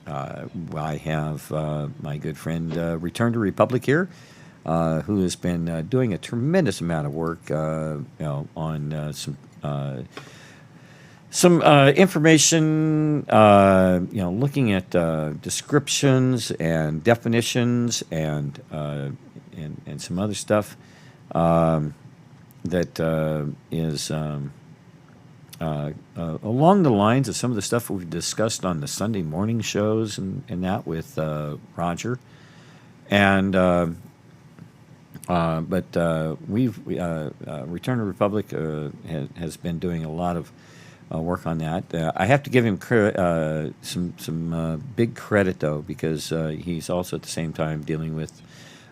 I have my good friend Return to Republic here, who has been doing a tremendous amount of work, on some information, looking at descriptions and definitions and some other stuff that is along the lines of some of the stuff we've discussed on the Sunday morning shows and that with Roger. And we've Return to Republic has been doing a lot of work on that. I have to give him some big credit though, because he's also at the same time dealing with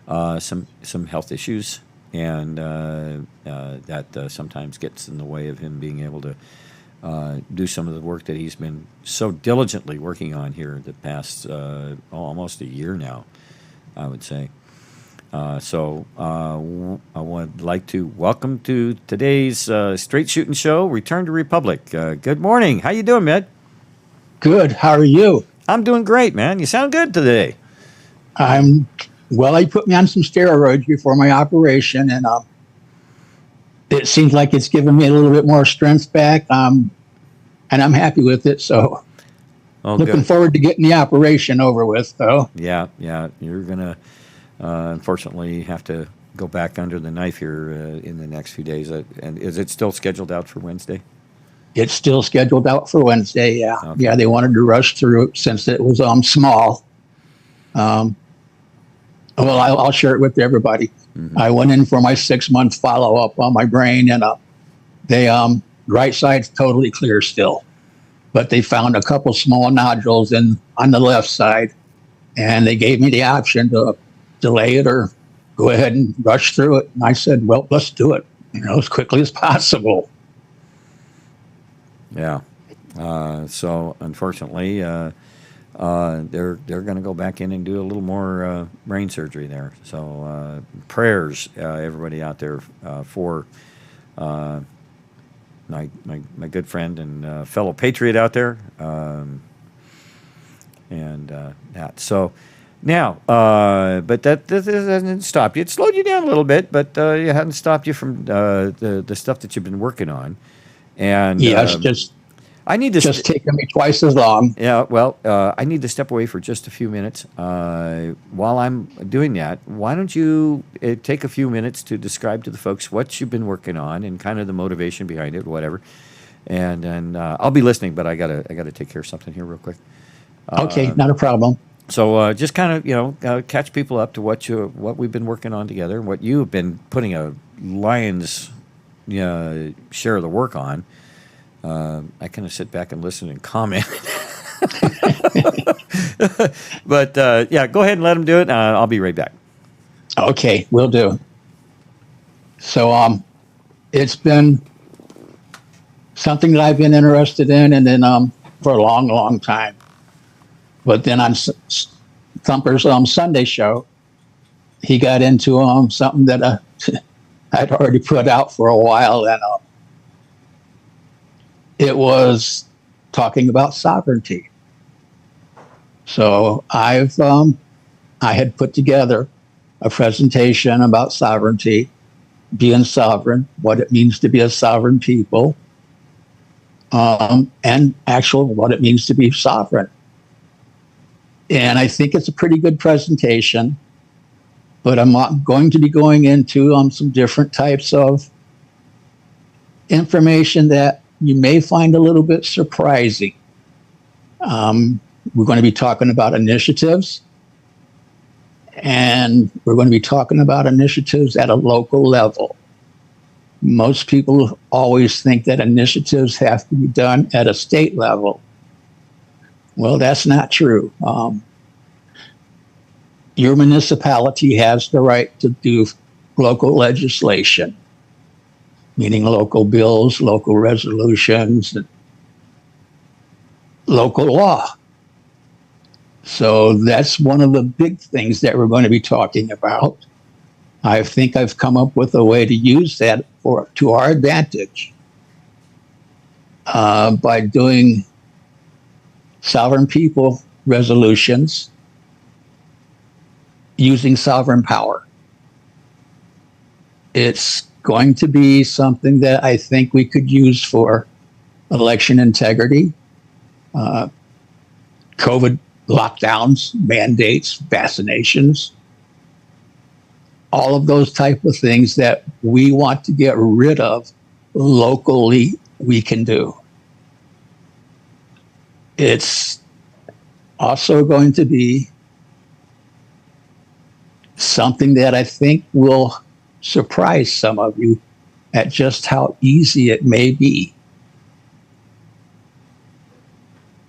some health issues, and that sometimes gets in the way of him being able to do some of the work that he's been so diligently working on here the past almost a year now, I would say. I would like to welcome to today's Straight Shooting Show, Return to Republic. Good morning. How you doing, man? Good. How are you? I'm doing great, man. You sound good today. Well, they put me on some steroids before my operation, and it seems like it's given me a little bit more strength back, and I'm happy with it. So looking forward to getting the operation over with, though. Yeah. You're going to unfortunately have to go back under the knife here in the next few days. And is it still scheduled out for Wednesday? It's still scheduled out for Wednesday, yeah. Okay. Yeah, they wanted to rush through it since it was small. Well, I'll share it with everybody. Mm-hmm. I went in for my 6-month follow-up on my brain, and they right side's totally clear still. But they found a couple small nodules on the left side, and they gave me the option to delay it or go ahead and rush through it. And I said, well, let's do it, as quickly as possible. Yeah. So unfortunately, they're going to go back in and do a little more brain surgery there. So prayers, everybody out there, for my good friend and fellow patriot out there, and that. So now, but that hasn't stopped you. It slowed you down a little bit, but it hasn't stopped you from the stuff that you've been working on. And yes, I need to just taking me twice as long. Yeah, well, I need to step away for just a few minutes. While I'm doing that, why don't you take a few minutes to describe to the folks what you've been working on and kind of the motivation behind it, whatever. And then I'll be listening, but I gotta take care of something here real quick. Okay, not a problem. So just kind of catch people up to what we've been working on together, what you've been putting a lion's share of the work on. I kind of sit back and listen and comment. But yeah, go ahead and let them do it. I'll be right back. Okay, will do. So it's been something that I've been interested in, and then for a long, long time. But then on Thumper's Sunday show, he got into something that I'd already put out for a while, and it was talking about sovereignty. So I had put together a presentation about sovereignty, being sovereign, what it means to be a sovereign people, and what it means to be sovereign. And I think it's a pretty good presentation, but I'm going to be going into some different types of information that you may find a little bit surprising. We're going to be talking about initiatives, and we're going to be talking about initiatives at a local level. Most people always think that initiatives have to be done at a state level. Well, that's not true. Your municipality has the right to do local legislation, meaning local bills, local resolutions, local law. So that's one of the big things that we're going to be talking about. I think I've come up with a way to use that to our advantage by doing sovereign people resolutions using sovereign power. It's going to be something that I think we could use for election integrity, COVID lockdowns, mandates, vaccinations, all of those type of things that we want to get rid of locally, we can do. It's also going to be something that I think will surprise some of you at just how easy it may be.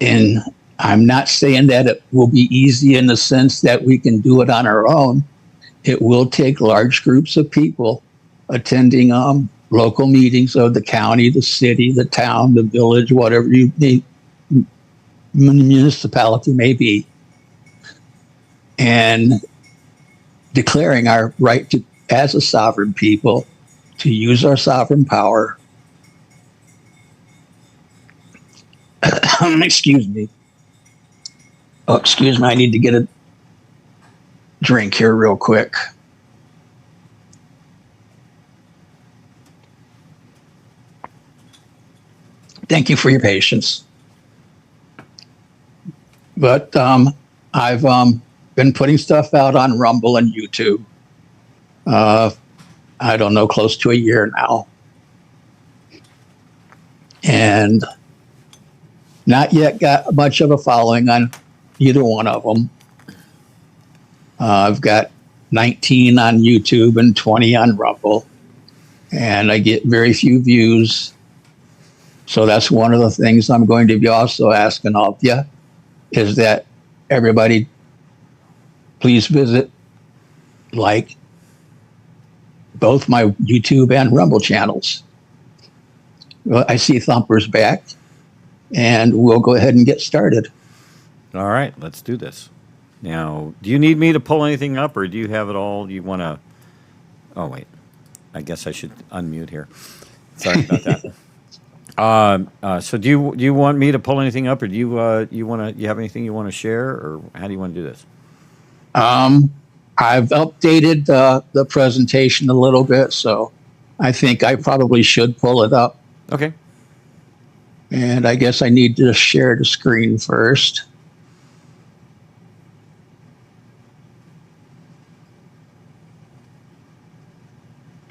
And I'm not saying that it will be easy in the sense that we can do it on our own. It will take large groups of people attending local meetings of the county, the city, the town, the village, whatever you need, municipality may be, and declaring our right to, as a sovereign people, to use our sovereign power. Excuse me. Oh, excuse me. I need to get a drink here real quick. Thank you for your patience. But I've been putting stuff out on Rumble and YouTube. I don't know, close to a year now. And not yet got much of a following on either one of them. I've got 19 on YouTube and 20 on Rumble, and I get very few views. So that's one of the things I'm going to be also asking of you, is that everybody please visit, like, both my YouTube and Rumble channels. Well, I see Thumper's back, and we'll go ahead and get started. All right, let's do this. Now, do you need me to pull anything up, or do you have it all? You want to? Oh wait, I guess I should unmute here. Sorry about that. So do you want me to pull anything up, or do you have anything you want to share, or how do you want to do this? I've updated the presentation a little bit, so I think I probably should pull it up. Okay. And I guess I need to share the screen first.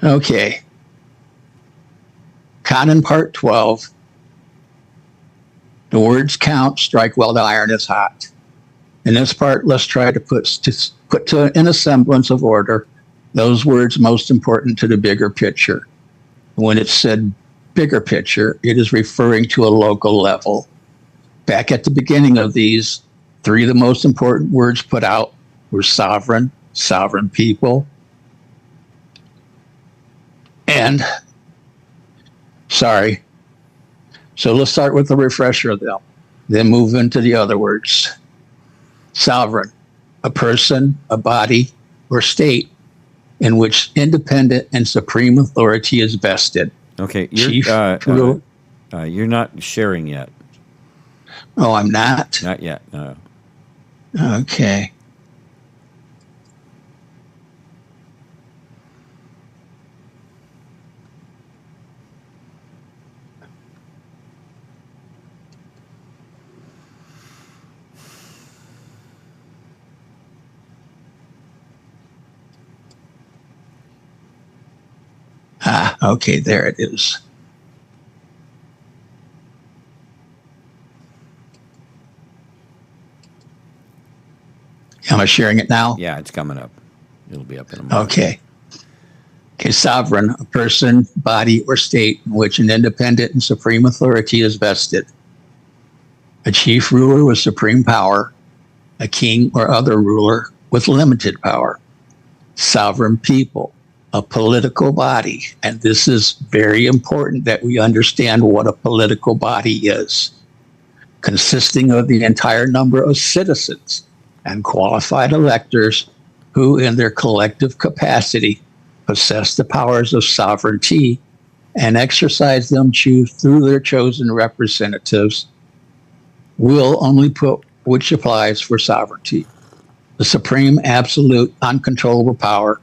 Okay. Conen Part 12. The words count, strike while the iron is hot. In this part, let's try to put in a semblance of order those words most important to the bigger picture. When it's said bigger picture, it is referring to a local level. Back at the beginning of these, three of the most important words put out were sovereign, sovereign people, and sorry. So let's start with a refresher of them, then move into the other words. Sovereign, a person, a body, or state in which independent and supreme authority is vested. Okay, you're not sharing yet. Oh, I'm not? Not yet, no. Okay. Okay, there it is. Am I sharing it now? Yeah, it's coming up. It'll be up in a moment. Okay. Okay, sovereign, a person, body, or state in which an independent and supreme authority is vested. A chief ruler with supreme power, a king or other ruler with limited power. Sovereign people, a political body, and this is very important that we understand what a political body is, consisting of the entire number of citizens and qualified electors who, in their collective capacity, possess the powers of sovereignty and exercise them through their chosen representatives, will only put which applies for sovereignty, the supreme, absolute, uncontrollable power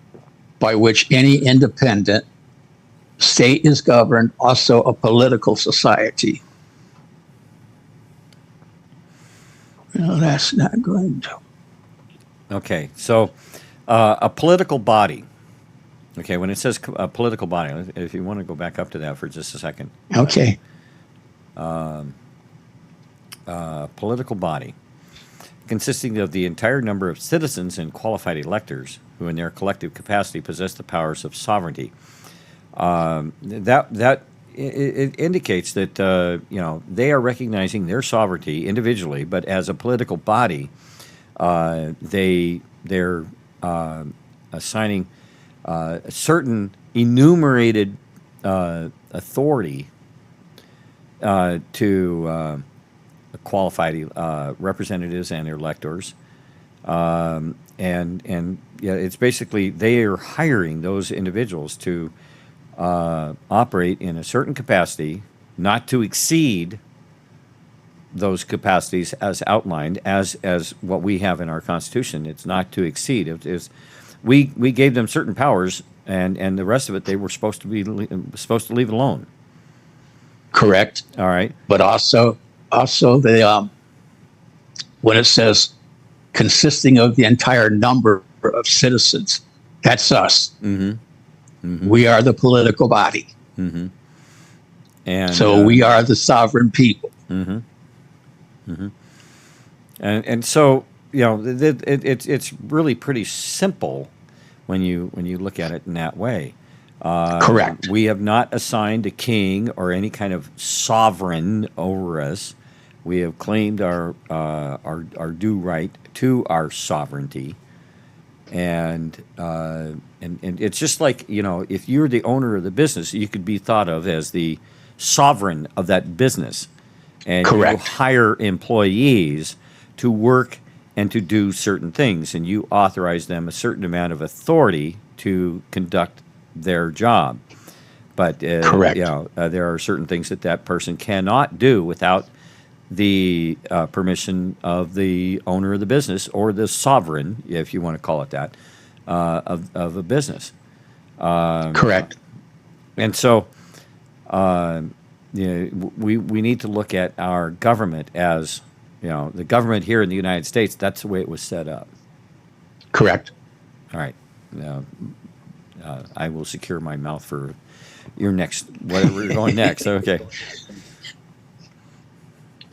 by which any independent state is governed, also a political society. No, that's not going to. Okay, so a political body. Okay, when it says a political body, if you want to go back up to that for just a second. Okay. Political body consisting of the entire number of citizens and qualified electors who in their collective capacity possess the powers of sovereignty. It indicates that they are recognizing their sovereignty individually, but as a political body, they're assigning a certain enumerated authority to qualified representatives and electors, and it's basically they are hiring those individuals to operate in a certain capacity, not to exceed those capacities as outlined as what we have in our Constitution. It's not to exceed. We gave them certain powers, and the rest of it they were supposed to leave alone. Correct. All right. But also the when it says consisting of the entire number of citizens, that's us. Mm-hmm. Mm-hmm. We are the political body. Mm-hmm. And so we are the sovereign people. Mm-hmm. Mm-hmm. And so it's really pretty simple when you look at it in that way. Correct. We have not assigned a king or any kind of sovereign over us. We have claimed our due right to our sovereignty, and it's just like if you're the owner of the business, you could be thought of as the sovereign of that business, and correct. You hire employees to work and to do certain things, and you authorize them a certain amount of authority to conduct their job. But correct. There are certain things that person cannot do without the permission of the owner of the business or the sovereign, if you want to call it that, of a business. Correct. And so we need to look at our government as the government here in the United States. That's the way it was set up. Correct. All right. I will secure my mouth for your next, whatever you're going next. Okay.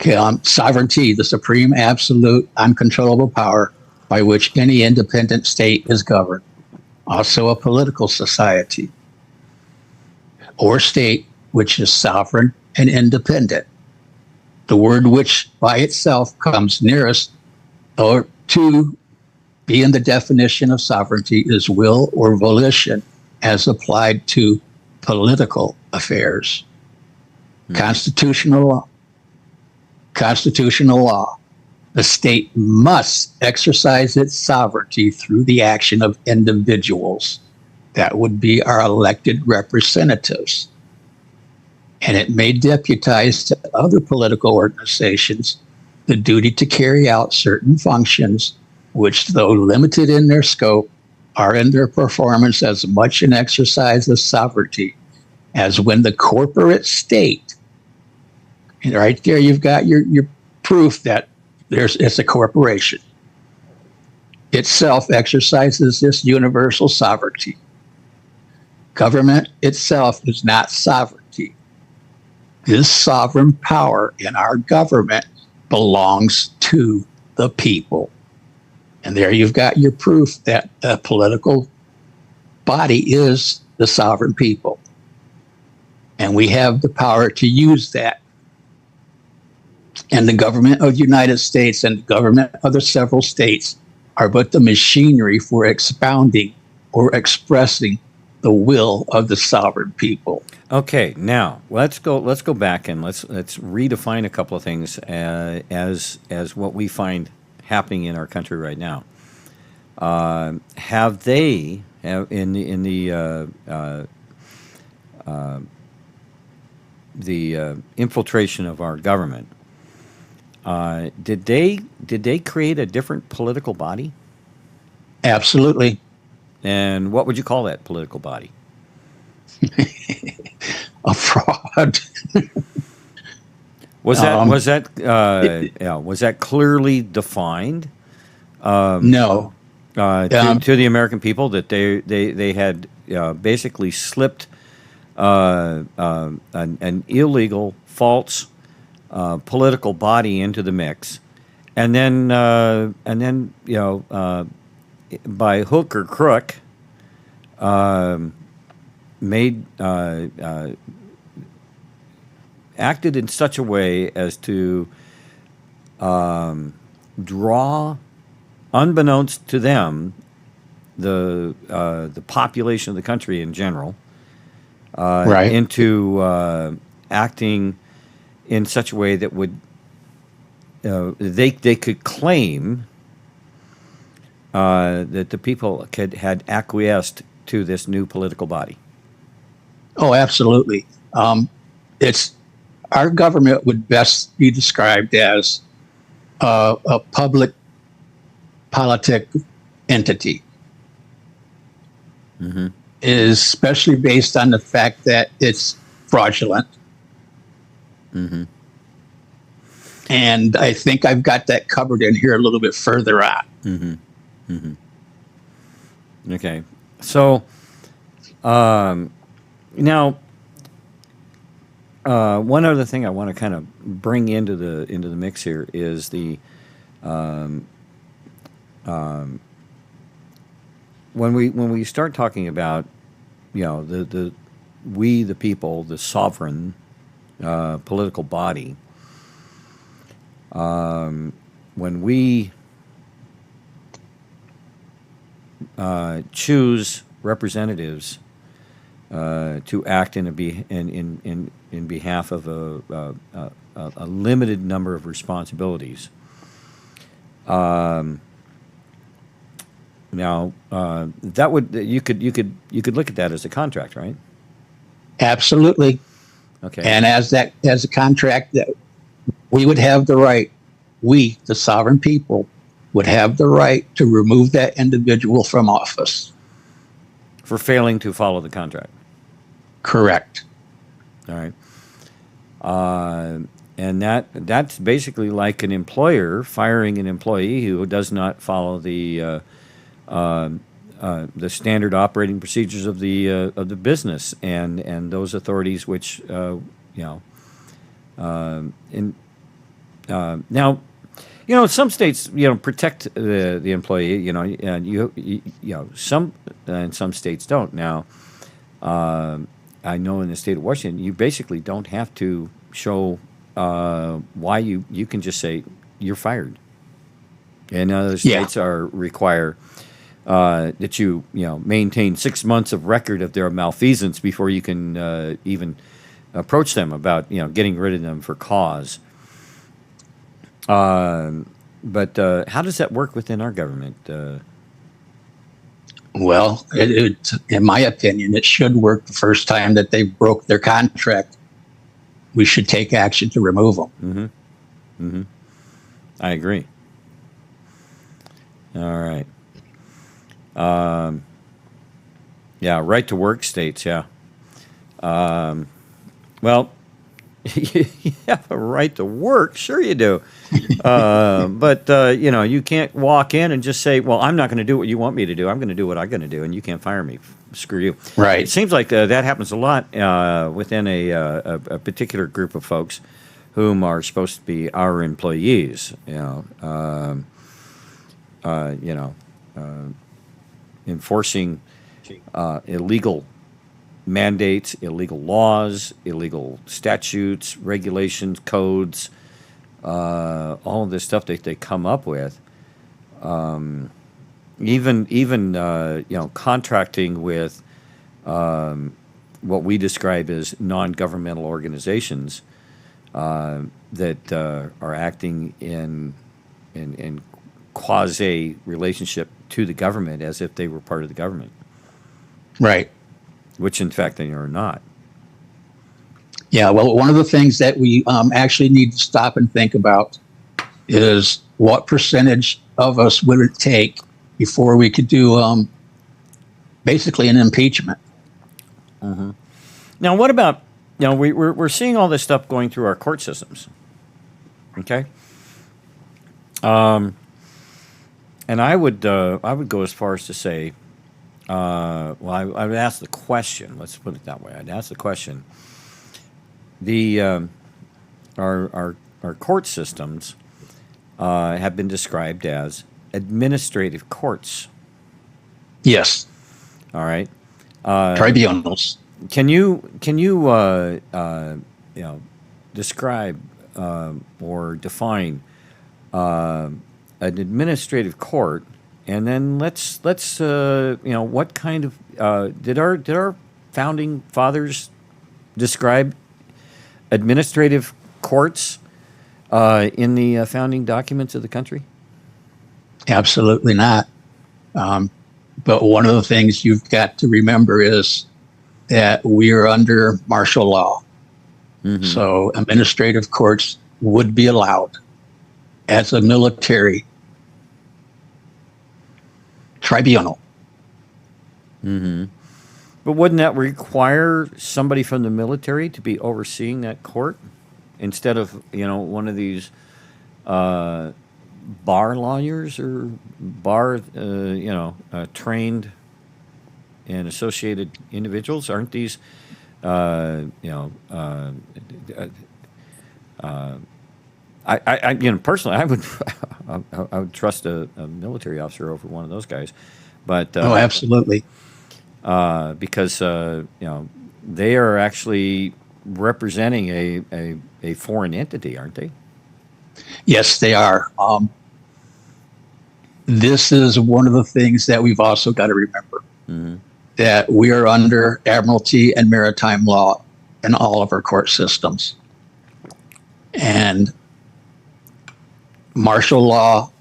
Okay. Sovereignty, the supreme, absolute, uncontrollable power by which any independent state is governed. Also a political society or state which is sovereign and independent. The word which by itself comes nearest or to be in the definition of sovereignty is will or volition as applied to political affairs. Mm-hmm. Constitutional law. The state must exercise its sovereignty through the action of individuals. That would be our elected representatives. And it may deputize to other political organizations the duty to carry out certain functions, which, though limited in their scope, are in their performance as much an exercise of sovereignty as when the corporate state, and right there you've got your proof that it's a corporation, itself exercises this universal sovereignty. Government itself is not sovereignty. This sovereign power in our government belongs to the people. And there you've got your proof that a political body is the sovereign people. And we have the power to use that. And the government of the United States and the government of the several states are but the machinery for expounding or expressing the will of the sovereign people. Okay, now let's go back and let's redefine a couple of things as what we find happening in our country right now. Have they in the infiltration of our government? Did they create a different political body? Absolutely. And what would you call that political body? A fraud. Was that Um, was that yeah, was that clearly defined no. Um, to the American people that they had basically slipped an illegal, false political body into the mix, and then by hook or crook made acted in such a way as to draw, unbeknownst to them, the population of the country in general right. into acting in such a way that would they could claim that the people had acquiesced to this new political body. Oh, absolutely. It's our government would best be described as a public politic entity, is especially based on the fact that it's fraudulent. And I think I've got that covered in here a little bit further on. Okay, so now one other thing I want to kind of bring into the mix here is the when we start talking about the we the people, the sovereign political body, when we choose representatives to act in behalf of a limited number of responsibilities. Now, that would you could look at that as a contract, right? Absolutely. Okay. And as a contract, that we would have the right, we, the sovereign people, would have the right to remove that individual from office. For failing to follow the contract. Correct. All right. And that's basically like an employer firing an employee who does not follow the standard operating procedures of the business and those authorities which now some states protect the employee, and some and some states don't. Now I know in the state of Washington you basically don't have to show why you can just say you're fired, and other Yeah. states require that you maintain 6 months of record of their malfeasance before you can even approach them about getting rid of them for cause. But how does that work within our government? Well, in my opinion, it should work the first time that they broke their contract. We should take action to remove them. I agree. All right. Yeah, right to work states. Yeah. Well, you have a right to work. Sure, you do. But you can't walk in and just say, "Well, I'm not going to do what you want me to do. I'm going to do what I'm going to do, and you can't fire me. Screw you." Right. It seems like that happens a lot within a particular group of folks, whom are supposed to be our employees. Enforcing illegal mandates, illegal laws, illegal statutes, regulations, codes, all of this stuff that they come up with. Even contracting with what we describe as non-governmental organizations that are acting in quasi relationship to the government as if they were part of the government, Right. which in fact they are not. Yeah. Well, one of the things that we actually need to stop and think about is what percentage of us would it take before we could do basically an impeachment? Now, what about, we're seeing all this stuff going through our court systems. Okay. And I would go as far as to say, I would ask the question. Let's put it that way. I'd ask the question. Our court systems have been described as administrative courts. Yes. All right. Tribunals. Can you describe or define an administrative court, and then let's what kind of did our founding fathers describe administrative courts in the founding documents of the country? Absolutely not. But one of the things you've got to remember is that we are under martial law. Mm-hmm. So administrative courts would be allowed as a military tribunal. Mm-hmm. But wouldn't that require somebody from the military to be overseeing that court instead of, one of these bar lawyers or bar, trained and associated individuals? Aren't these, personally, I would trust a military officer over one of those guys, but absolutely, because they are actually representing a foreign entity, aren't they? Yes, they are. This is one of the things that we've also got to remember, mm-hmm. that we are under admiralty and maritime law in all of our court systems. And martial law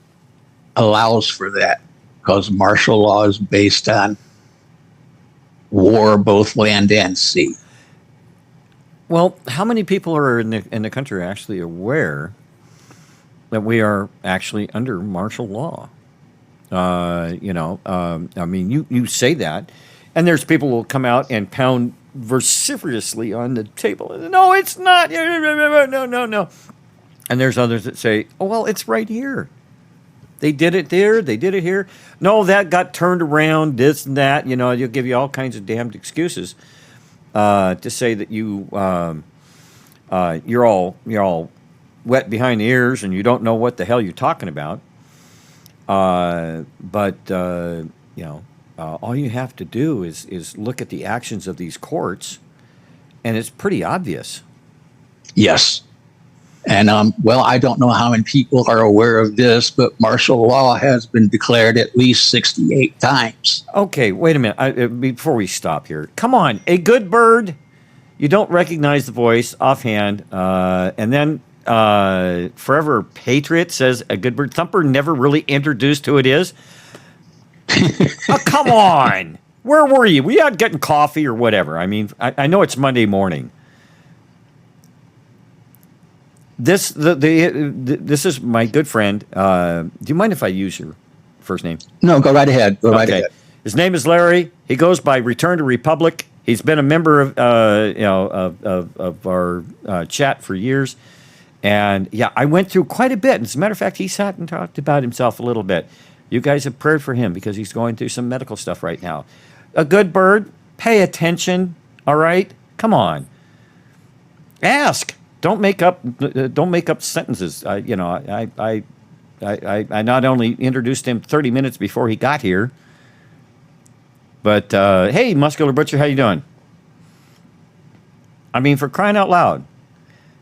allows for that because martial law is based on war, both land and sea. Well, how many people are in the country actually aware that we are actually under martial law? I mean, you say that, and there's people who will come out and pound vociferously on the table. No, it's not. No. And there's others that say, oh, well, it's right here. They did it there. They did it here. No, that got turned around, this and that. You'll give you all kinds of damned excuses to say that you're all wet behind the ears and you don't know what the hell you're talking about. But all you have to do is look at the actions of these courts, and it's pretty obvious. Yes. And, I don't know how many people are aware of this, but martial law has been declared at least 68 times. Okay, wait a minute. Before we stop here, come on. A good bird, you don't recognize the voice offhand, and then Forever Patriot says a good bird thumper never really introduced who it is. Oh, come on. Where were you? Were you out getting coffee or whatever? I mean, I know it's Monday morning. This is my good friend. Do you mind if I use your first name? No, go right ahead. Go right ahead. His name is Larry. He goes by Return to Republic. He's been a member of our chat for years. And yeah, I went through quite a bit. As a matter of fact, he sat and talked about himself a little bit. You guys have prayed for him because he's going through some medical stuff right now. A good bird, pay attention. All right, come on. Ask. Don't make up sentences. I not only introduced him 30 minutes before he got here, but hey, Muscular Butcher, how you doing? I mean, for crying out loud.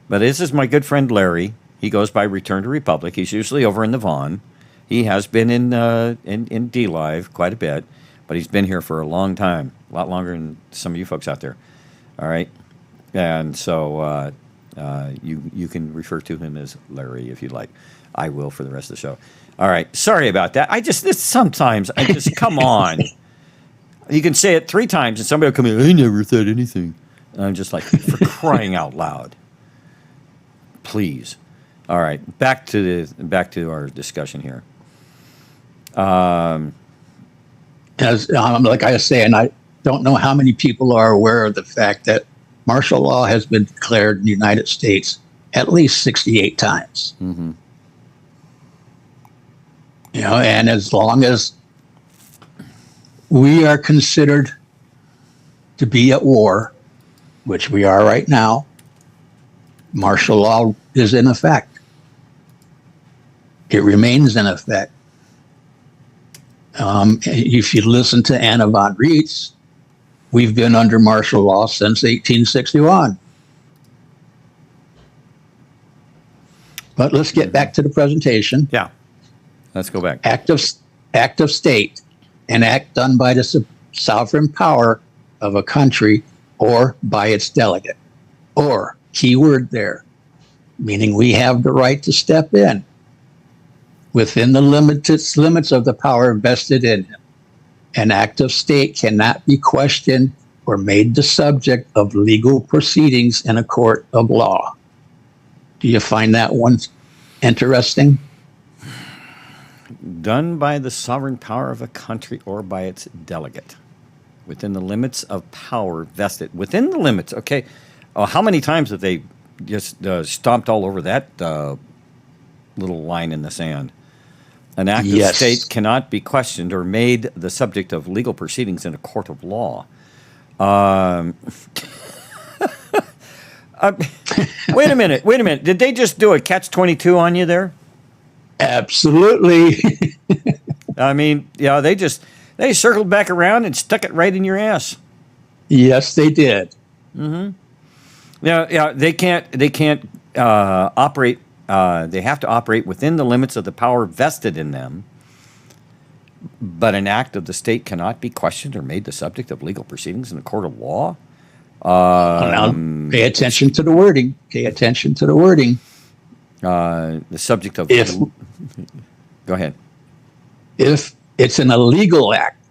But this is my good friend Larry. He goes by Return to Republic. He's usually over in the Vaughn. He has been in D Live quite a bit, but he's been here for a long time, a lot longer than some of you folks out there. All right, and so you can refer to him as Larry if you'd like. I will for the rest of the show. All right, sorry about that. Sometimes I just come on. You can say it 3 times and somebody will come in. I never said anything. And I'm just like, for crying out loud. Please. All right, back to our discussion here. As like I was saying, I don't know how many people are aware of the fact that martial law has been declared in the United States at least 68 times. Mm-hmm. And as long as we are considered to be at war, which we are right now, martial law is in effect. It remains in effect. If you listen to Anna von Reitz, we've been under martial law since 1861. But let's get back to the presentation. Yeah, let's go back. Act of state, an act done by the sovereign power of a country or by its delegate. Or, key word there, meaning we have the right to step in within the limits of the power vested in him. An act of state cannot be questioned or made the subject of legal proceedings in a court of law. Do you find that one interesting? Done by the sovereign power of a country or by its delegate. Within the limits of power vested. Within the limits, okay. How many times have they just stomped all over that little line in the sand? An act of state cannot be questioned or made the subject of legal proceedings in a court of law. Wait a minute. Did they just do a catch-22 on you there? Absolutely. I mean, yeah, they circled back around and stuck it right in your ass. Yes, they did. Mm-hmm. Yeah, they can't operate. They have to operate within the limits of the power vested in them. But an act of the state cannot be questioned or made the subject of legal proceedings in a court of law. Now, pay attention to the wording. The subject of... Go ahead. If it's an illegal act,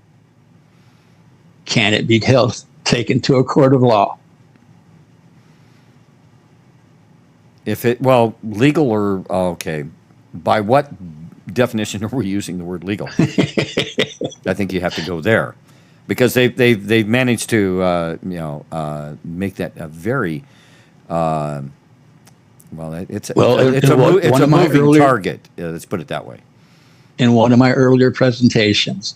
can it be taken to a court of law? Legal or... okay. By what definition are we using the word legal? I think you have to go there. Because they've managed to make that a very it's a moving target. Let's put it that way. In one of my earlier presentations,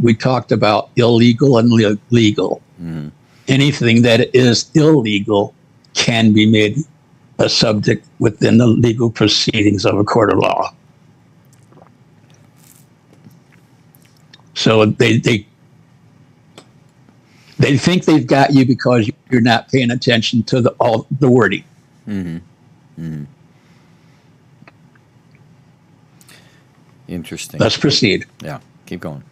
we talked about illegal and legal. Mm-hmm. Anything that is illegal can be made a subject within the legal proceedings of a court of law. So they think they've got you because you're not paying attention to all the wording. Mm-hmm. Mm-hmm. Interesting. Let's proceed. Yeah, keep going.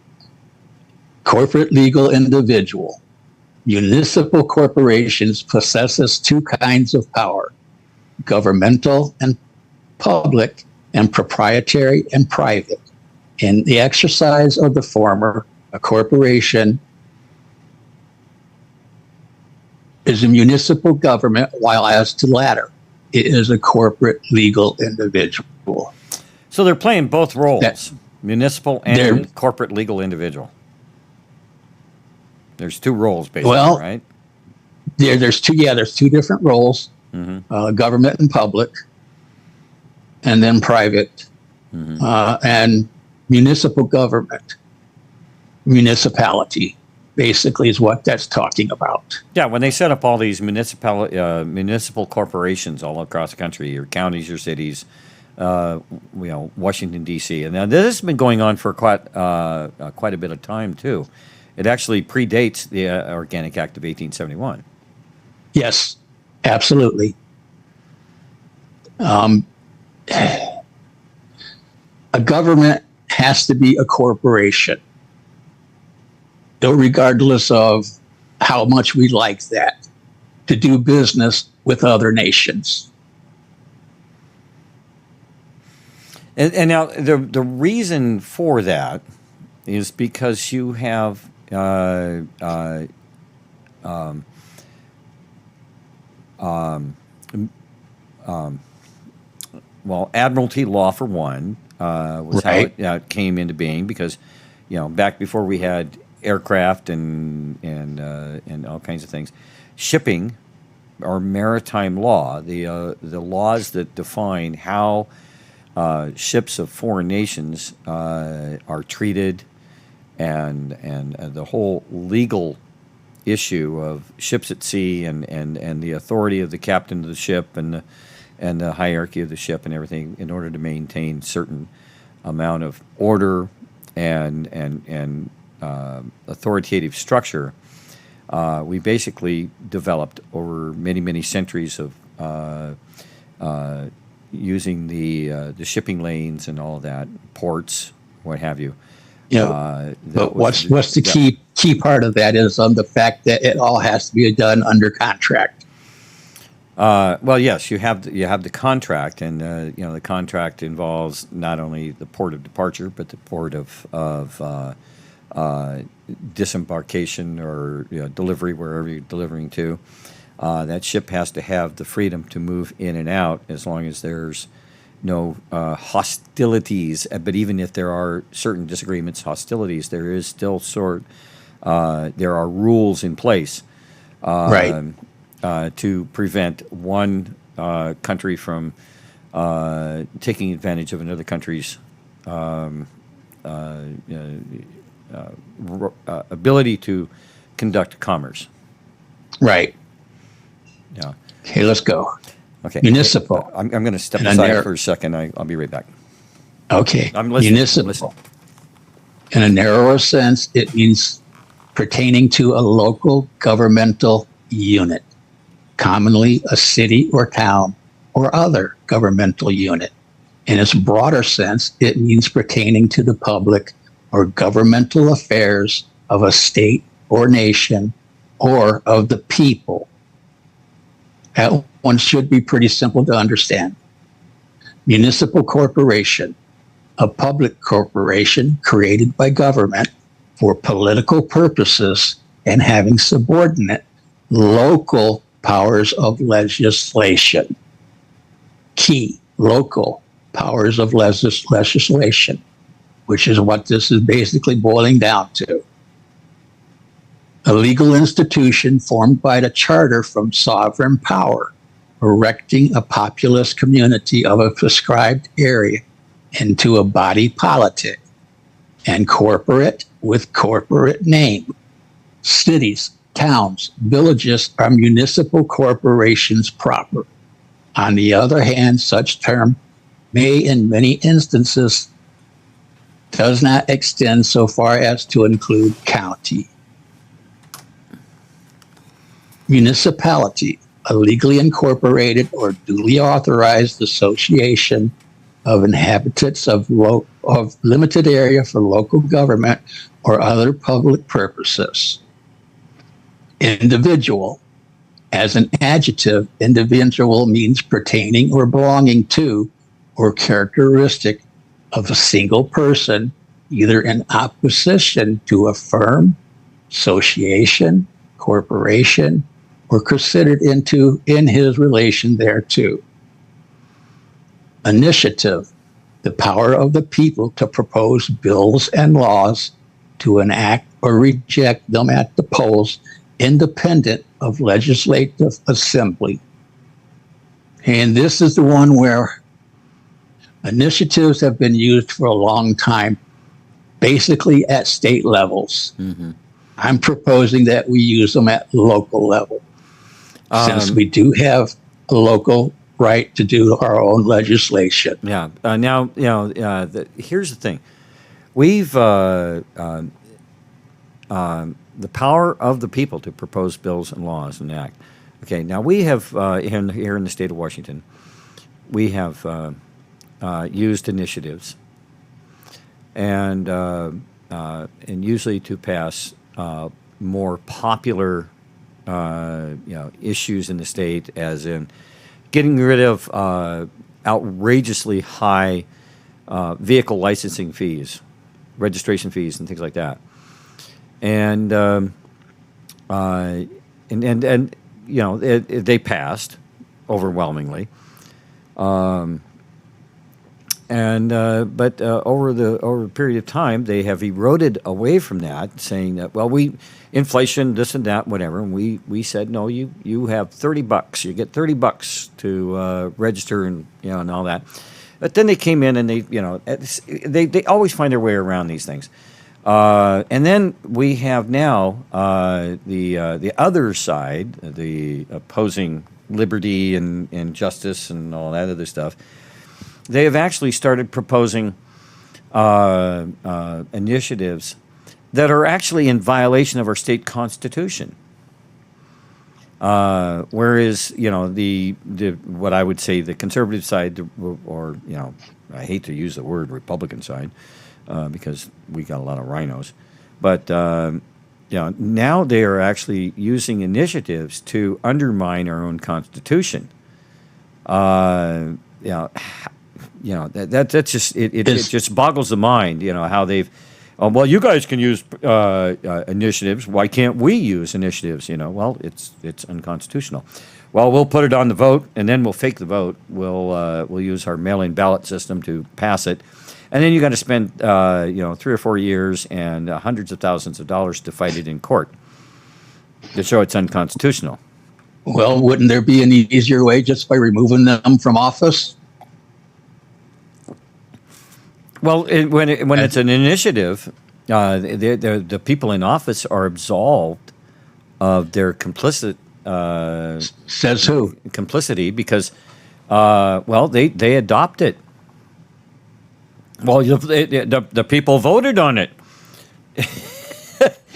Corporate legal individual. Municipal corporations possesses two kinds of power: governmental and public, and proprietary and private. In the exercise of the former, a corporation is a municipal government, while as to the latter, it is a corporate legal individual. So they're playing both roles, municipal and corporate legal individual. There's two roles, basically, right? There's two different roles, mm-hmm. Government and public, and then private, mm-hmm. And municipal government, municipality. Basically is what that's talking about. Yeah, when they set up all these municipal corporations all across the country, your counties, your cities, Washington, D.C. And now this has been going on for quite a bit of time, too. It actually predates the Organic Act of 1871. Yes, absolutely. A government has to be a corporation, regardless of how much we like that, to do business with other nations. And now the reason for that is because you have well, Admiralty law for one was how Right. it came into being because, back before we had aircraft and all kinds of things, shipping or maritime law, the laws that define how ships of foreign nations are treated, and the whole legal issue of ships at sea and the authority of the captain of the ship and the hierarchy of the ship and everything in order to maintain certain amount of order and authoritative structure. We basically developed over many centuries of using the shipping lanes and all of that, ports, what have you. But what's the key part of that is the fact that it all has to be done under contract. Well, yes, you have the contract, and the contract involves not only the port of departure, but the port of disembarkation or delivery wherever you're delivering to. That ship has to have the freedom to move in and out as long as there's no hostilities. But even if there are certain disagreements, hostilities, there is still there are rules in place. Right. To prevent one country from taking advantage of another country's ability to conduct commerce. Right. Yeah. Okay, let's go. Okay. Municipal. I'm going to step And aside for a second. I'll be right back. Okay. I'm listening. Municipal. In a narrower sense, it means pertaining to a local governmental unit, commonly a city or town or other governmental unit. In its broader sense, it means pertaining to the public or governmental affairs of a state or nation or of the people. That one should be pretty simple to understand. Municipal corporation, a public corporation created by government for political purposes and having subordinate local powers of legislation. Key, local powers of legislation, which is what this is basically boiling down to. A legal institution formed by the charter from sovereign power, erecting a populous community of a prescribed area into a body politic, and corporate with corporate name. Cities, towns, villages are municipal corporations proper. On the other hand, such term may in many instances does not extend so far as to include county. Municipality, a legally incorporated or duly authorized association of inhabitants of limited area for local government or other public purposes. Individual, as an adjective, individual means pertaining or belonging to or characteristic of a single person, either in opposition to a firm, association, corporation, or considered in his relation thereto. Initiative, the power of the people to propose bills and laws, to enact or reject them at the polls, independent of legislative assembly. And this is the one where initiatives have been used for a long time, basically at state levels. Mm-hmm. I'm proposing that we use them at local level, since we do have a local right to do our own legislation. Yeah. Now, here's the thing. We've the power of the people to propose bills and laws and act. Okay. Now we have here in the state of Washington, we have used initiatives, and usually to pass more popular issues in the state, as in getting rid of outrageously high vehicle licensing fees, registration fees, and things like that. And they passed overwhelmingly. And but over a period of time, they have eroded away from that, saying that, well, we inflation, this and that, whatever. And we said, no, you have $30. You get $30 to register and and all that. But then they came in and they always find their way around these things. And then we have now the other side, the opposing liberty and justice and all that other stuff. They have actually started proposing initiatives that are actually in violation of our state constitution. Whereas the what I would say the conservative side, or I hate to use the word Republican side because we got a lot of rhinos, but now they are actually using initiatives to undermine our own constitution. That's just it just boggles the mind. How they've. Well, you guys can use initiatives. Why can't we use initiatives? Well, it's unconstitutional. Well, we'll put it on the vote, and then we'll fake the vote. We'll use our mail-in ballot system to pass it, and then you got to spend 3 or 4 years and hundreds of thousands of dollars to fight it in court to show it's unconstitutional. Well, wouldn't there be an easier way just by removing them from office? Well, when it's an initiative, the people in office are absolved of their Says who? complicity because, they adopt it. Well, the people voted on it.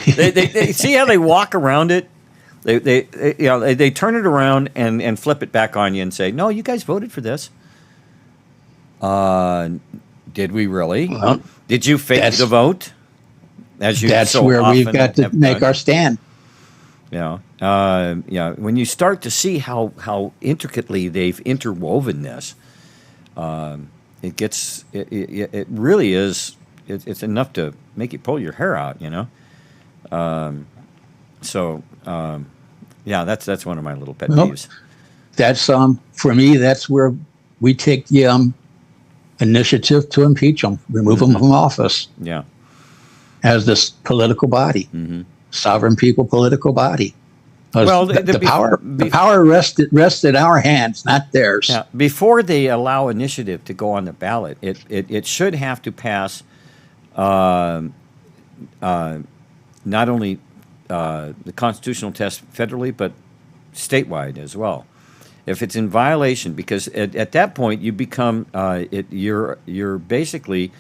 they see how they walk around it. They turn it around and flip it back on you and say, "No, you guys voted for this." Did we really? Well, did you fake the vote? That's where we've got to make our stand. When you start to see how intricately they've interwoven this, it gets it really is. It's enough to make you pull your hair out. That's one of my little pet peeves. That's for me. That's where we take the initiative to impeach them, remove them from office. Yeah. As this political body, sovereign people political body. Well, the power rests in our hands, not theirs. Yeah. Before they allow initiative to go on the ballot, it should have to pass not only the constitutional test federally, but statewide as well. If it's in violation, because at that point you become you're basically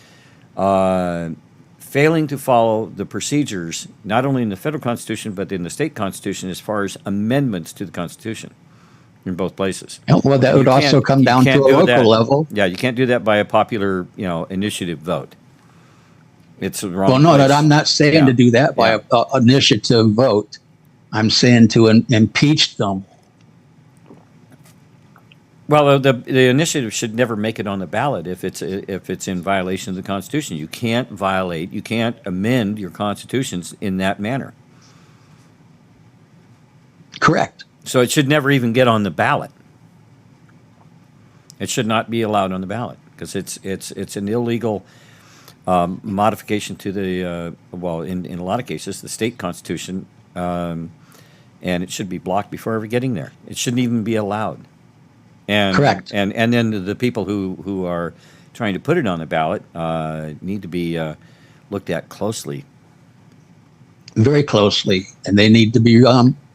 failing to follow the procedures not only in the federal constitution but in the state constitution as far as amendments to the constitution in both places. Well, that would also come down to a local level. Yeah, you can't do that by a popular initiative vote. It's the wrong. Well, no, I'm not saying to do that by a initiative vote. I'm saying to impeach them. Well, the initiative should never make it on the ballot if it's in violation of the Constitution. You can't amend your constitutions in that manner. Correct. So it should never even get on the ballot. It should not be allowed on the ballot because it's an illegal modification to the in a lot of cases the state constitution, and it should be blocked before ever getting there. It shouldn't even be allowed. And, correct. And then the people who are trying to put it on the ballot need to be looked at closely. Very closely, and they need to be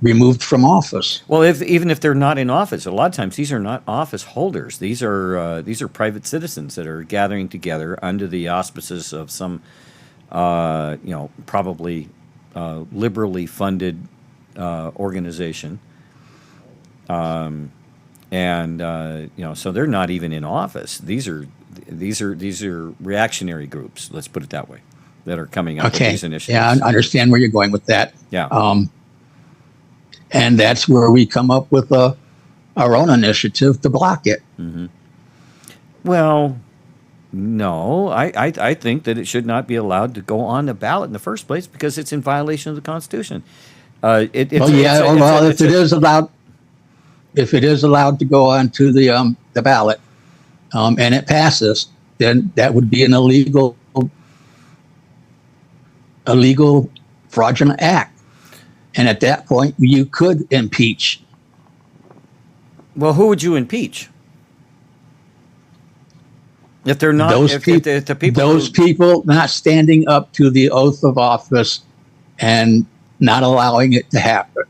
removed from office. Well, even if they're not in office, a lot of times these are not office holders. These are private citizens that are gathering together under the auspices of some, probably liberally funded organization. So they're not even in office. These are reactionary groups. Let's put it that way, that are coming up with these initiatives. Yeah, I understand where you're going with that. Yeah. And that's where we come up with our own initiative to block it. Mm-hmm. Well, no, I think that it should not be allowed to go on the ballot in the first place because it's in violation of the Constitution. If it is allowed to go onto the ballot, and it passes, then that would be an illegal fraudulent act. And at that point, you could impeach. Well, who would you impeach? If they're not, if the people, those people not standing up to the oath of office and not allowing it to happen.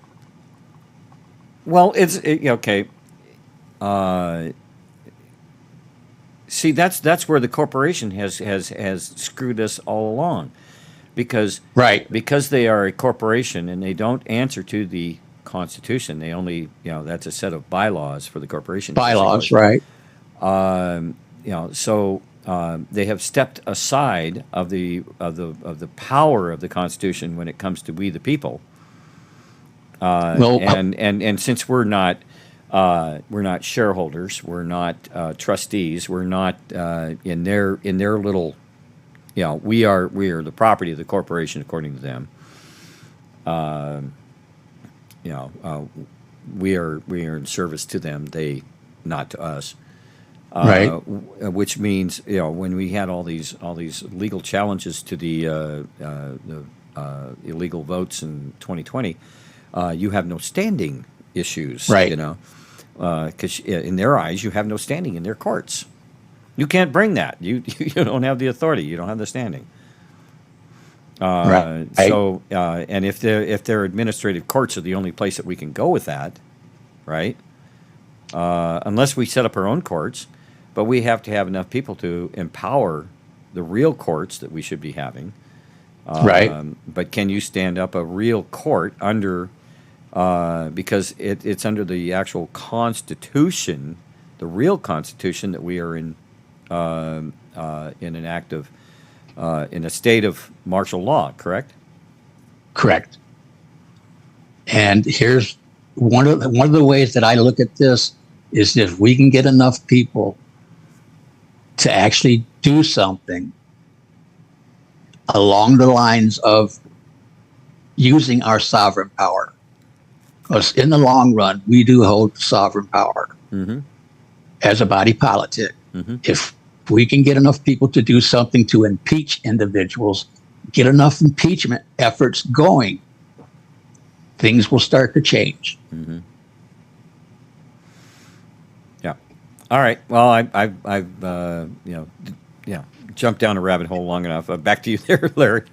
Well, okay. See, that's where the corporation has screwed us all along, because they are a corporation and they don't answer to the Constitution. They only, that's a set of bylaws for the corporation. Bylaws, right? So they have stepped aside of the power of the Constitution when it comes to we the people. And since we're not shareholders, we're not trustees, we're not in their little, we are the property of the corporation according to them. We are in service to them, they not to us. Right. Which means, when we had all these legal challenges to the illegal votes in 2020, you have no standing issues, right? Because in their eyes, you have no standing in their courts. You can't bring that. You don't have the authority. You don't have the standing. Right. So, and if their administrative courts are the only place that we can go with that, right? Unless we set up our own courts, but we have to have enough people to empower the real courts that we should be having. Right. But can you stand up a real court under? Because it's under the actual Constitution, the real Constitution, that we are in an act of, in a state of martial law, correct? Correct. And here's one of the ways that I look at this is if we can get enough people to actually do something along the lines of using our sovereign power. Because in the long run, we do hold sovereign power as a body politic. Mm-hmm. If we can get enough people to do something to impeach individuals, get enough impeachment efforts going, things will start to change. Mm-hmm. Yeah. All right. Well, I've jumped down a rabbit hole long enough. Back to you there, Larry.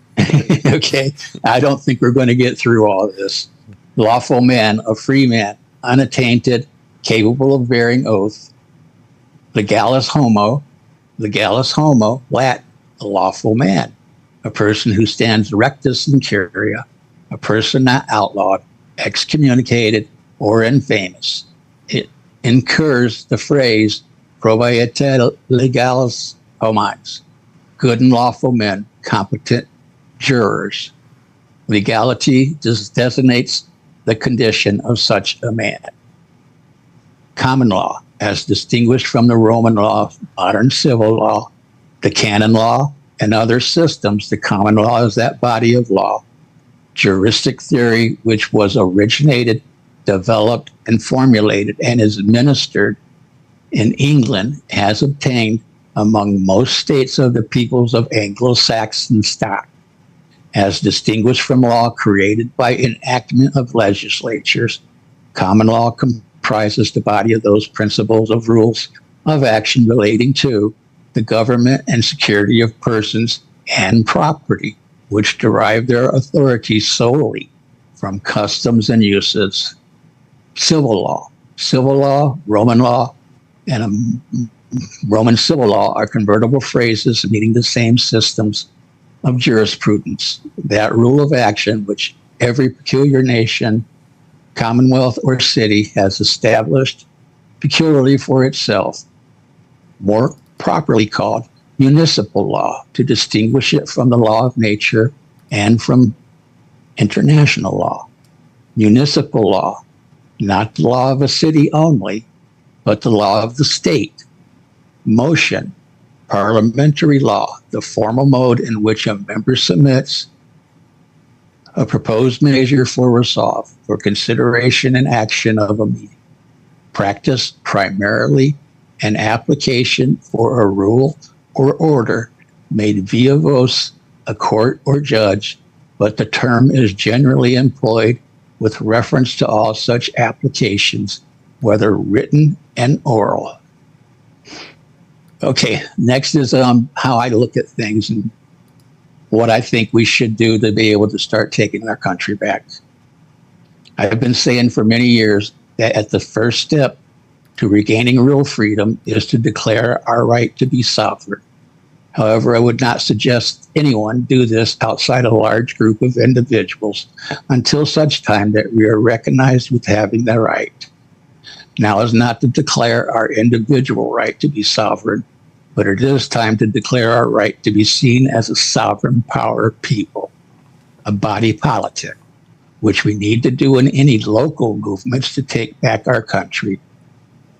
Okay. I don't think we're going to get through all of this. Lawful man, a free man, unattainted, capable of bearing oath. Legalis homo, Latin, a lawful man, a person who stands rectus in curia, a person not outlawed, excommunicated, or infamous. It incurs the phrase probiete legalis homines, good and lawful men, competent jurors. Legality designates the condition of such a man. Common law, as distinguished from the Roman law, modern civil law, the canon law, and other systems, the common law is that body of law. Juristic theory, which was originated, developed, and formulated, and is administered in England, has obtained among most states of the peoples of Anglo-Saxon stock, as distinguished from law created by enactment of legislatures. Common law comprises the body of those principles of rules of action relating to the government and security of persons and property, which derive their authority solely from customs and uses. Civil law, Roman law, and Roman civil law are convertible phrases meaning the same systems of jurisprudence. That rule of action which every peculiar nation, commonwealth, or city has established peculiarly for itself, more properly called municipal law, to distinguish it from the law of nature and from international law. Municipal law, not the law of a city only, but the law of the state. Motion, parliamentary law, the formal mode in which a member submits a proposed measure for resolve, for consideration and action of a meeting. Practice, primarily an application for a rule or order made via voce a court or judge, but the term is generally employed with reference to all such applications, whether written and oral. Okay, next is how I look at things and what I think we should do to be able to start taking our country back. I've been saying for many years that at the first step to regaining real freedom is to declare our right to be sovereign. However, I would not suggest anyone do this outside a large group of individuals until such time that we are recognized with having the right. Now is not to declare our individual right to be sovereign, but it is time to declare our right to be seen as a sovereign power people, a body politic, which we need to do in any local movements to take back our country.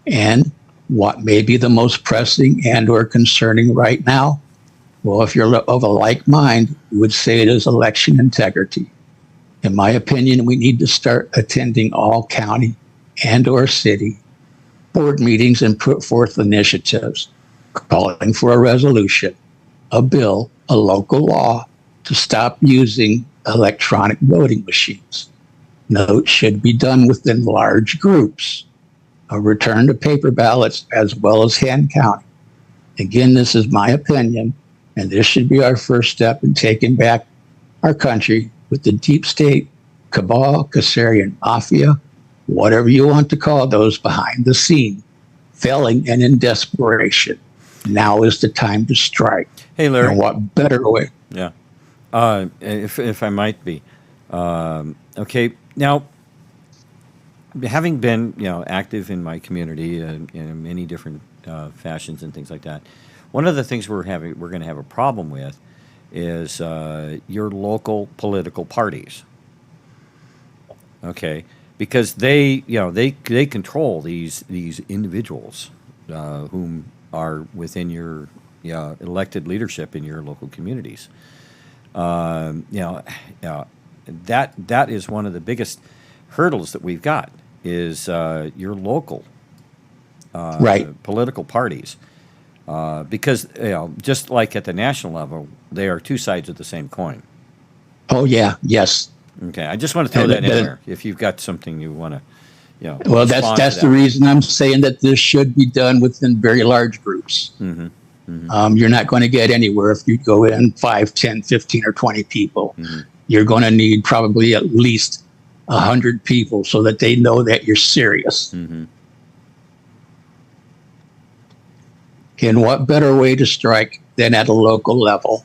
And what may be the most pressing and or concerning right now? Well, if you're of a like mind, you would say it is election integrity. In my opinion, we need to start attending all county and or city board meetings and put forth initiatives calling for a resolution, a bill, a local law to stop using electronic voting machines. Note should be done within large groups. A return to paper ballots as well as hand counting. Again, this is my opinion, and this should be our first step in taking back our country with the deep state, cabal, Kasarian mafia, whatever you want to call those behind the scene, failing and in desperation. Now is the time to strike. Hey, Larry. And what better way? Yeah. If I might be. Okay. Now, having been, active in my community in many different fashions and things like that, one of the things we're going to have a problem with is your local political parties. Okay, because they control these individuals whom are within your elected leadership in your local communities. That is one of the biggest hurdles that we've got is your local Right. political parties, because just like at the national level, they are two sides of the same coin. Oh, yeah. Yes. Okay, I just want to throw And that in that- there. If you've got something you want to, Well, respond to that's that. the reason I'm saying that this should be done within very large groups. Mm-hmm. Mm-hmm. You're not going to get anywhere if you go in 5, 10, 15, or 20 people. Mm-hmm. You're going to need probably at least 100 people so that they know that you're serious. Mm-hmm. And what better way to strike than at a local level,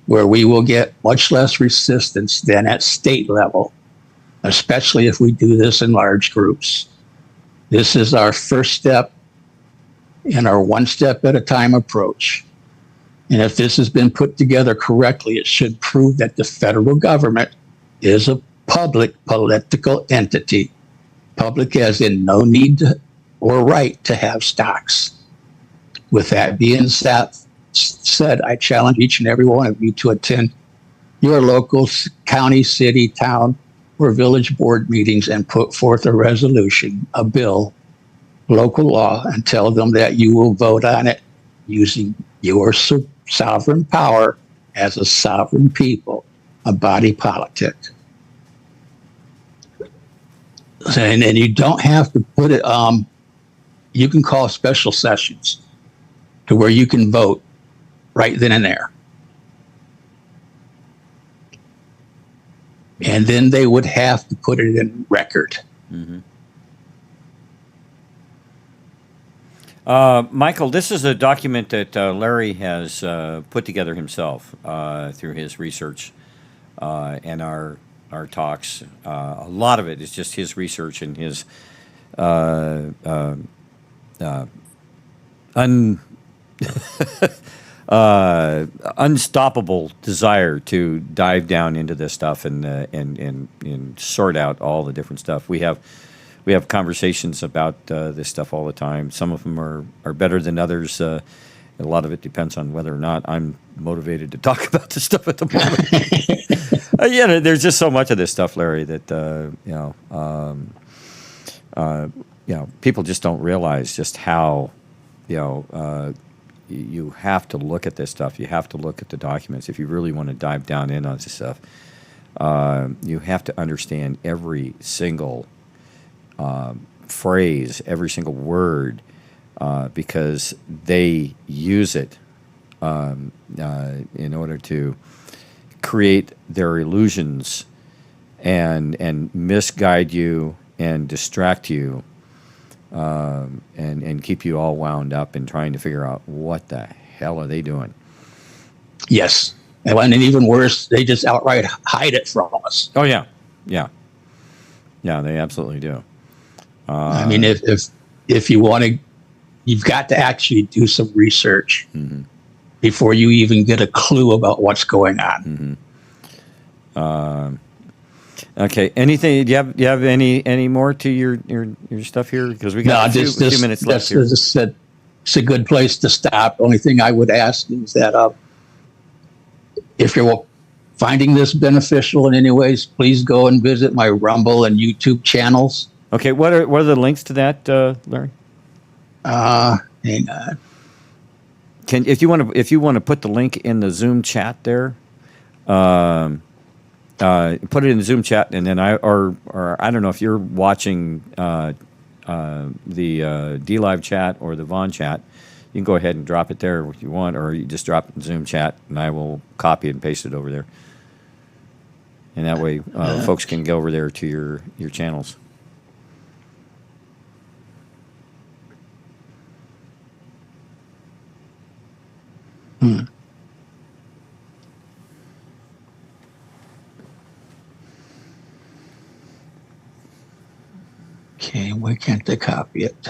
where we will get much less resistance than at state level, especially if we do this in large groups. This is our first step in our one step at a time approach. And if this has been put together correctly, it should prove that the federal government is a public political entity. Public as in no need to, or right to have stocks. With that being said, I challenge each and every one of you to attend your local county, city, town, or village board meetings and put forth a resolution, a bill, local law, and tell them that you will vote on it using your sovereign power as a sovereign people, a body politic. And you don't have to put it, you can call special sessions to where you can vote right then and there. And then they would have to put it in record. Mm-hmm. Michael, this is a document that Larry has put together himself through his research and our talks. A lot of it is just his research and his unstoppable desire to dive down into this stuff and sort out all the different stuff. We have conversations about this stuff all the time. Some of them are better than others. A lot of it depends on whether or not I'm motivated to talk about this stuff at the moment. There's just so much of this stuff, Larry, that people just don't realize just how you have to look at this stuff. You have to look at the documents if you really want to dive down in on this stuff. You have to understand every single phrase, every single word, because they use it in order to create their illusions and misguide you and distract you, and keep you all wound up in trying to figure out what the hell are they doing. Yes. And even worse, they just outright hide it from us. Oh yeah, yeah, yeah. They absolutely do. I mean, if you want to, you've got to actually do some research before you even get a clue about what's going on. Okay. Anything? Do you have any more to your stuff here? Because we got a few minutes left here. It's a good place to stop. Only thing I would ask is that if you're finding this beneficial in any ways, please go and visit my Rumble and YouTube channels. Okay. What are the links to that, Larry? Hang on. If you want to put the link in the Zoom chat there, put it in the Zoom chat, and then I don't know if you're watching the D-Live chat or the Vaughn chat. You can go ahead and drop it there if you want, or you just drop it in Zoom chat, and I will copy it and paste it over there. And that way, folks can go over there to your channels. Okay, why can't they copy it?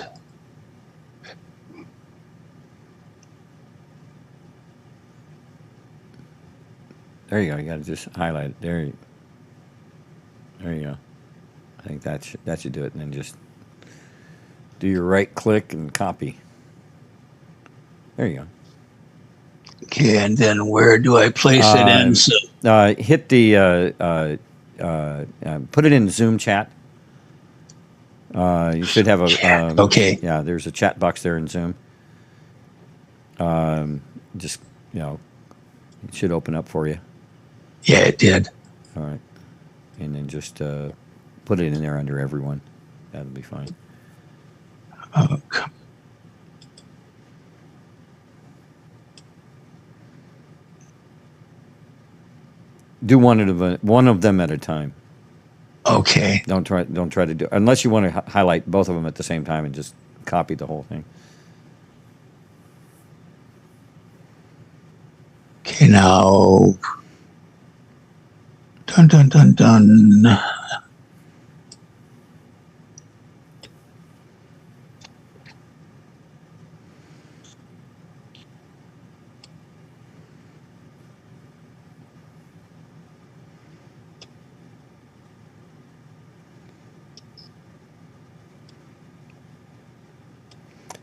There you go. You got to just highlight it. There you go. I think that should do it, and then just do your right click and copy. There you go. Okay, and then where do I place it in? So, hit the put it in Zoom chat. You should have a okay. Yeah, there's a chat box there in Zoom. Just it should open up for you. Yeah, it did. All right, and then just put it in there under everyone. That'll be fine. Okay. Do one of them at a time. Okay. Don't try to do, unless you want to highlight both of them at the same time and just copy the whole thing. Okay, now. Dun dun dun dun.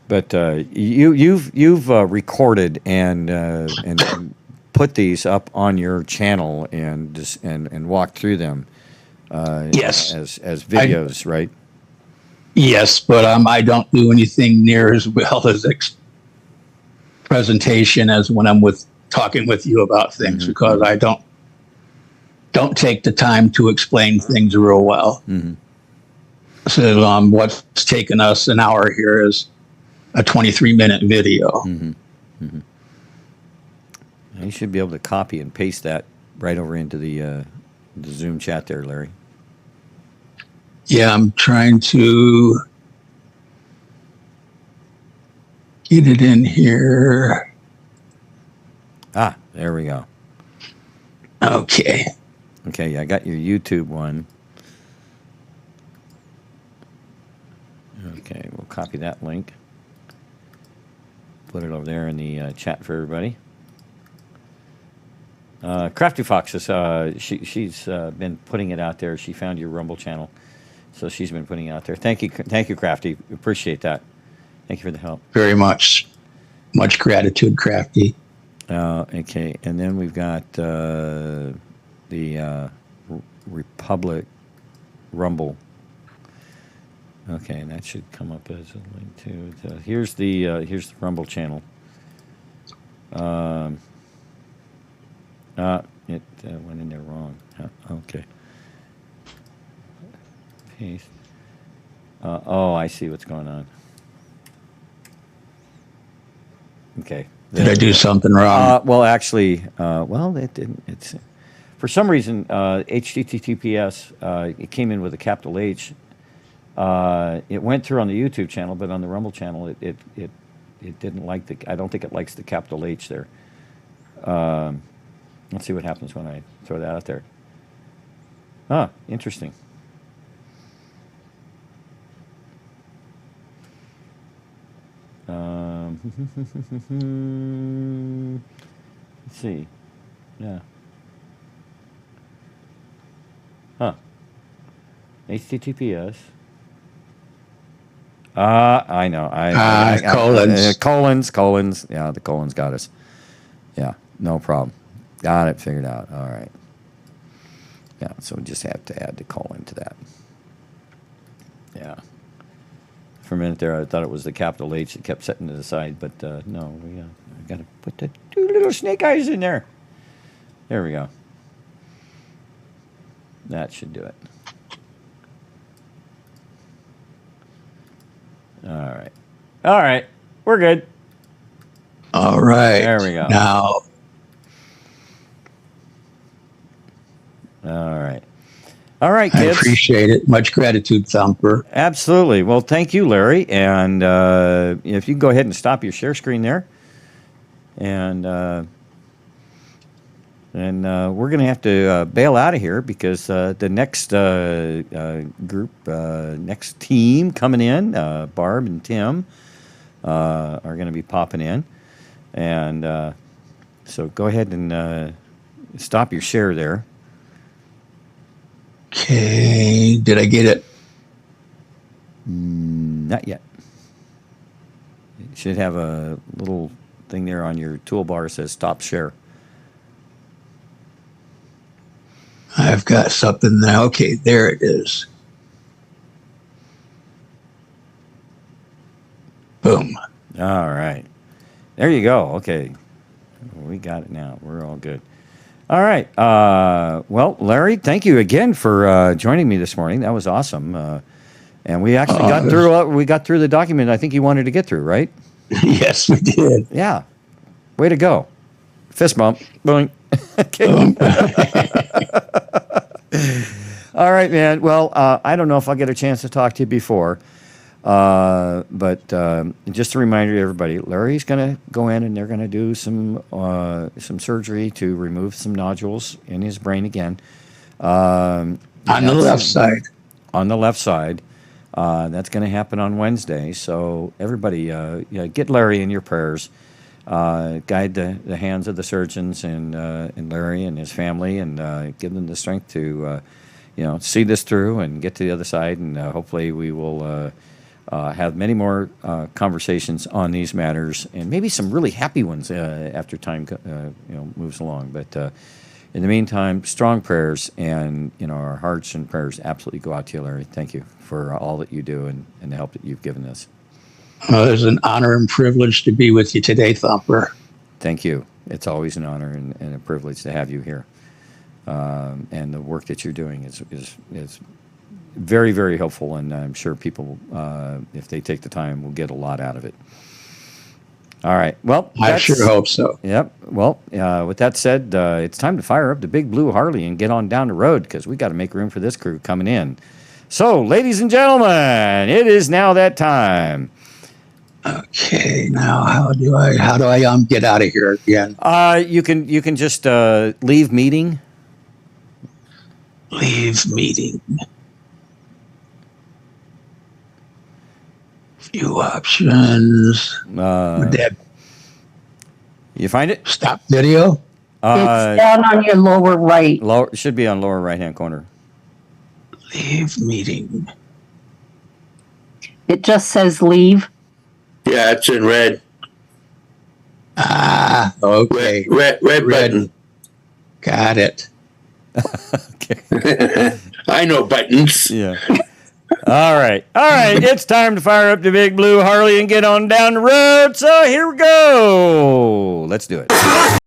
But you've recorded and put these up on your channel and walked through them. Yes. As videos, right? Yes, but I don't do anything near as well as presentation as when I'm talking with you about things, because I don't take the time to explain things real well. So what's taken us an hour here is a 23-minute video. You should be able to copy and paste that right over into the Zoom chat there, Larry. Yeah, I'm trying to get it in here. Ah, there we go. Okay. Okay, I got your YouTube one. Okay, we'll copy that link. Put it over there in the chat for everybody. Crafty Fox is she's been putting it out there. She found your Rumble channel, so she's been putting it out there. Thank you, Crafty. Appreciate that. Thank you for the help. Very much. Much gratitude, Crafty. Okay, and then we've got the Republic Rumble. Okay, and that should come up as a link too. Here's the Rumble channel. It went in there wrong. Okay. Paste. Oh, I see what's going on. Okay. Did I do something wrong? Well, actually, well, it didn't. It's for some reason HTTPS. It came in with a capital H. It went through on the YouTube channel, but on the Rumble channel, it didn't like the. I don't think it likes the capital H there. Let's see what happens when I throw that out there. Ah, interesting. Let's see. Yeah. Huh. HTTPS. I know. Colons. Colons. Yeah, the colons got us. Yeah, no problem. Got it figured out. All right. Yeah, so we just have to add the colon to that. Yeah. For a minute there, I thought it was the capital H that kept setting to the side, but no, we got to put the two little snake eyes in there. There we go. That should do it. All right. All right. We're good. All right. There we go. Now, all right. All right, I kids. appreciate it. Much gratitude, Thumper. Absolutely. Well, thank you, Larry. And if you can go ahead and stop your share screen there. And we're going to have to bail out of here because the next group, next team coming in, Barb and Tim, are going to be popping in. And so go ahead and stop your share there. Okay. Did I get it? Not yet. You should have a little thing there on your toolbar that says stop share. I've got something now. Okay, there it is. Boom. All right. There you go. Okay. We got it now. We're all good. All right. Well, Larry, thank you again for joining me this morning. That was awesome. And we actually got through the document I think you wanted to get through, right? Yes, we did. Yeah. Way to go. Fist bump. Boing. Okay. All right, man. Well, I don't know if I'll get a chance to talk to you before. But just a reminder to everybody, Larry's going to go in and they're going to do some surgery to remove some nodules in his brain again. On the left side. On the left side. That's going to happen on Wednesday. So everybody, get Larry in your prayers. Guide the hands of the surgeons and Larry and his family, and give them the strength to see this through and get to the other side. And hopefully we will have many more conversations on these matters, and maybe some really happy ones after time moves along. But in the meantime, strong prayers, and our hearts and prayers absolutely go out to you, Larry. Thank you for all that you do and the help that you've given us. Well, it's an honor and privilege to be with you today, Thumper. Thank you. It's always an honor and a privilege to have you here. And the work that you're doing is very, very helpful, and I'm sure people, if they take the time, will get a lot out of it. All right. Well, I sure hope so. Yep. Well, with that said, it's time to fire up the big blue Harley and get on down the road, because we got to make room for this crew coming in. So, ladies and gentlemen, it is now that time. Okay, now how do I get out of here again? You can just leave meeting. Leave meeting. Few options. You find it? Stop video. It's down on your lower right. It should be on lower right hand corner. Leave meeting. It just says leave. Yeah, it's in red. Ah, okay. Red button. Got it. Okay. I know buttons. Yeah. All right. It's time to fire up the big blue Harley and get on down the road. So here we go. Let's do it.